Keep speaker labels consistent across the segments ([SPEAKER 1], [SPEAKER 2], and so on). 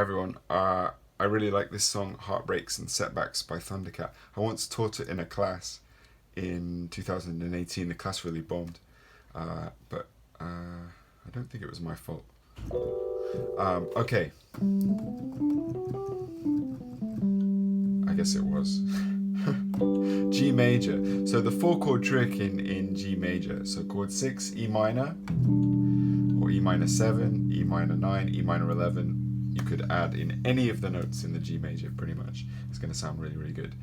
[SPEAKER 1] everyone. I really like this song, Heartbreaks and Setbacks by Thundercat. I once taught it in a class in 2018. The class really bombed, but I don't think it was my fault. Okay. I guess it was. G major. So the 4-chord trick in G major. So chord 6, E minor, or E minor 7, E minor 9, E minor 11. You could add in any of the notes in the G major, pretty much. It's going to sound really, really good.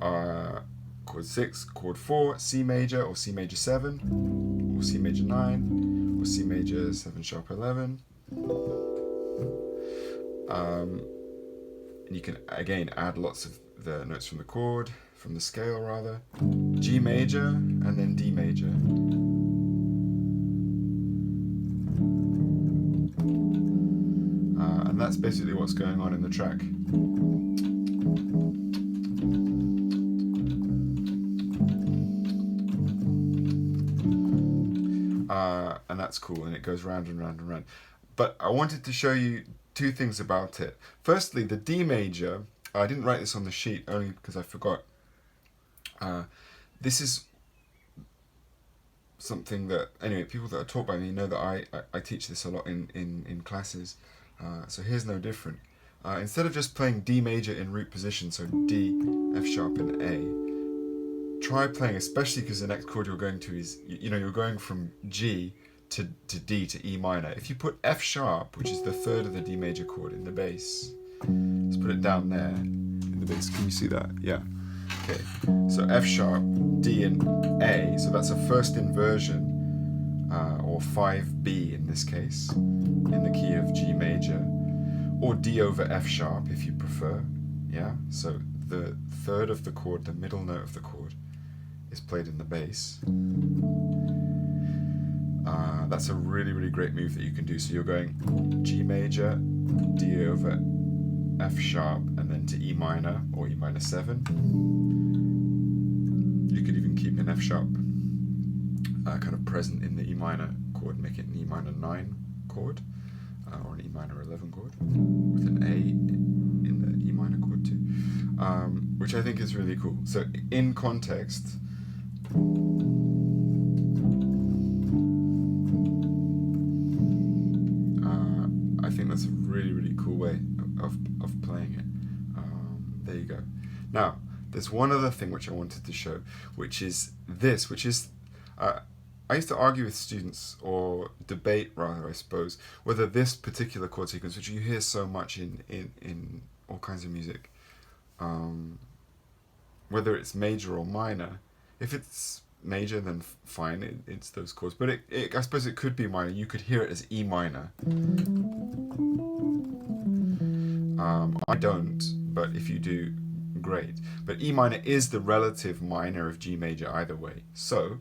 [SPEAKER 1] Chord 6, chord 4, C major or C major 7, or C major 9, or C major 7 sharp 11. And you can again add lots of the notes from the chord, from the scale rather. G major and then D major. And that's basically what's going on in the track. And that's cool, and it goes round and round and round. But I wanted to show you two things about it. Firstly, the D major, I didn't write this on the sheet only because I forgot. This is something that, anyway, people that are taught by me know that I teach this a lot in classes. So here's no different. Instead of just playing D major in root position, so D, F sharp and A, try playing, especially because the next chord you're going to is, you're going from G to D to E minor. If you put F sharp, which is the third of the D major chord in the bass, let's put it down there in the bass. Can you see that? Yeah. Okay. So F sharp, D and A. So that's a first inversion, or 5B in this case, in the key of G major, or D over F sharp if you prefer. Yeah. So the third of the chord, the middle note of the chord, is played in the bass. That's a really, really great move that you can do. So you're going G major, D over F sharp, and then to E minor or E minor 7. You could even keep an F sharp kind of present in the E minor chord, make it an E minor 9 chord, or an E minor 11 chord, with an A in the E minor chord too, which I think is really cool. So in context, I think that's a really, really cool way of playing it. There you go. Now, there's one other thing which I wanted to show, which is this, I used to argue with students, or debate rather, I suppose, whether this particular chord sequence, which you hear so much in all kinds of music, whether it's major or minor. If it's major, then fine, it's those chords. But I suppose it could be minor. You could hear it as E minor. I don't, but if you do, great. But E minor is the relative minor of G major either way. So,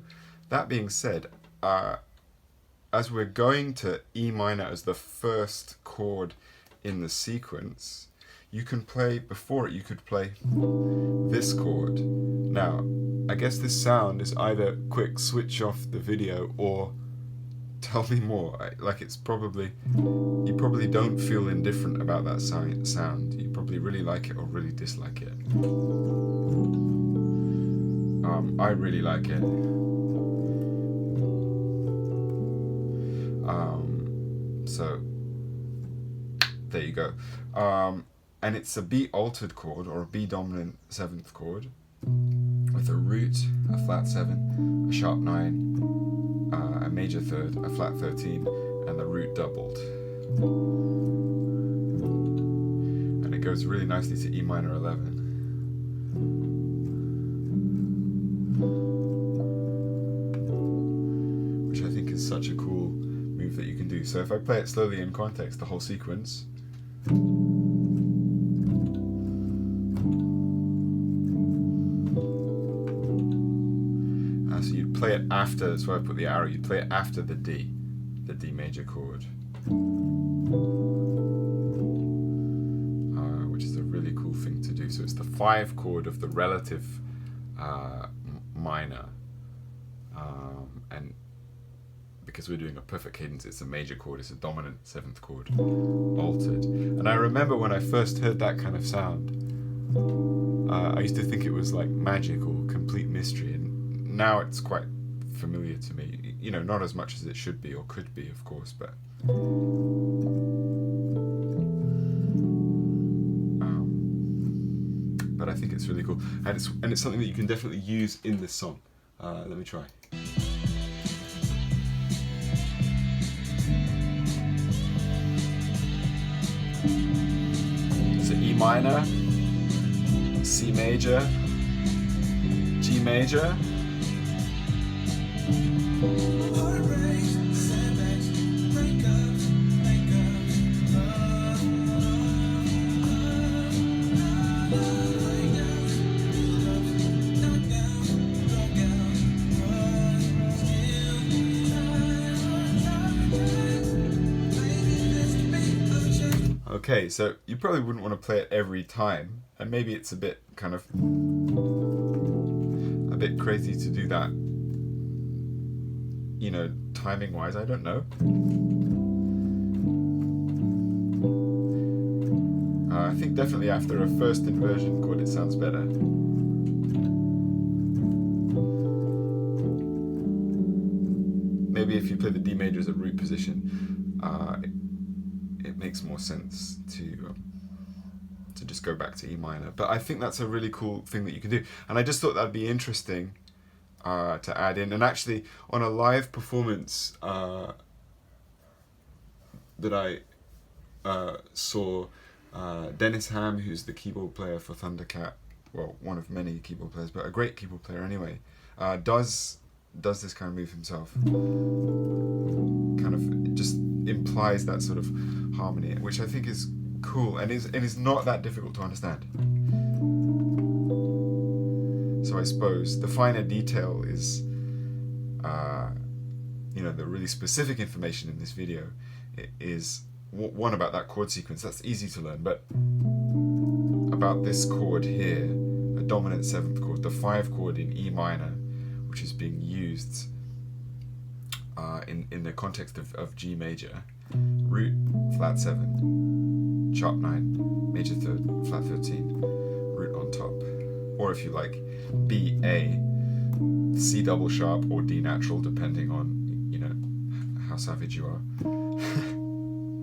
[SPEAKER 1] that being said, as we're going to E minor as the first chord in the sequence, you can play, before it, you could play this chord. Now, I guess this sound is either quick switch off the video or tell me more. It's probably, you probably don't feel indifferent about that sound. You probably really like it or really dislike it. I really like it. So there you go. And it's a B altered chord, or a B dominant 7th chord, with a root, a flat 7, a sharp 9, a major 3rd, a flat 13, and the root doubled. And it goes really nicely to E minor 11. Which I think is such a cool move that you can do. So if I play it slowly in context, the whole sequence, so you'd play it after, that's why I put the arrow, you'd play it after the D major chord, which is a really cool thing to do. So it's the 5 chord of the relative minor, and because we're doing a perfect cadence, it's a major chord, it's a dominant 7th chord, altered. And I remember when I first heard that kind of sound, I used to think it was like magic or complete mystery, and now it's quite familiar to me. You know, not as much as it should be or could be, of course, but I think it's really cool, and it's something that you can definitely use in this song. Let me try. So E minor, C major, G major.
[SPEAKER 2] Heartbreaks, setbacks, breakups,
[SPEAKER 1] Okay, so you probably wouldn't want to play it every time, and maybe it's a bit kind of a bit crazy to do that, you know, timing wise, I don't know. I think definitely after a first inversion chord it sounds better. Maybe if you play the D major as a root position, it makes more sense to just go back to E minor. But I think that's a really cool thing that you can do, and I just thought that'd be interesting to add in. And actually, on a live performance that I saw, Dennis Ham, who's the keyboard player for Thundercat, well, one of many keyboard players, but a great keyboard player anyway, does this kind of move himself. Kind of just implies that sort of harmony, which I think is cool, and is not that difficult to understand. So I suppose the finer detail is, you know, the really specific information in this video is one about that chord sequence. That's easy to learn, but about this chord here, a dominant 7th chord, the 5 chord in E minor, which is being used in the context of G major, root, flat 7, sharp 9, major 3rd, flat 13, root on top. Or if you like, B, A, C double sharp, or D natural, depending on, you know, how savage you are.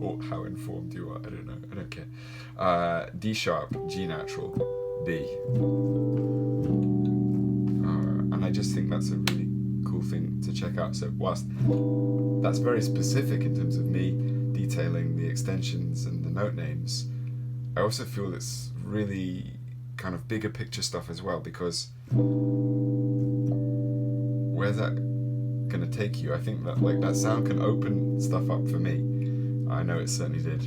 [SPEAKER 1] Or how informed you are, I don't know, I don't care. D sharp, G natural, B. And I just think that's a really cool thing to check out. So whilst that's very specific in terms of me detailing the extensions and the note names, I also feel it's really kind of bigger picture stuff as well, because where's that going to take you? I think that like that sound can open stuff up for me. I know it certainly did.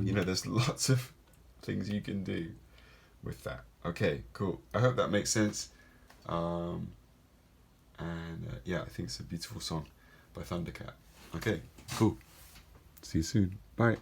[SPEAKER 1] You know, there's lots of things you can do with that. Okay, cool. I hope that makes sense. Yeah, I think it's a beautiful song by Thundercat. Okay, cool. See you soon. Bye.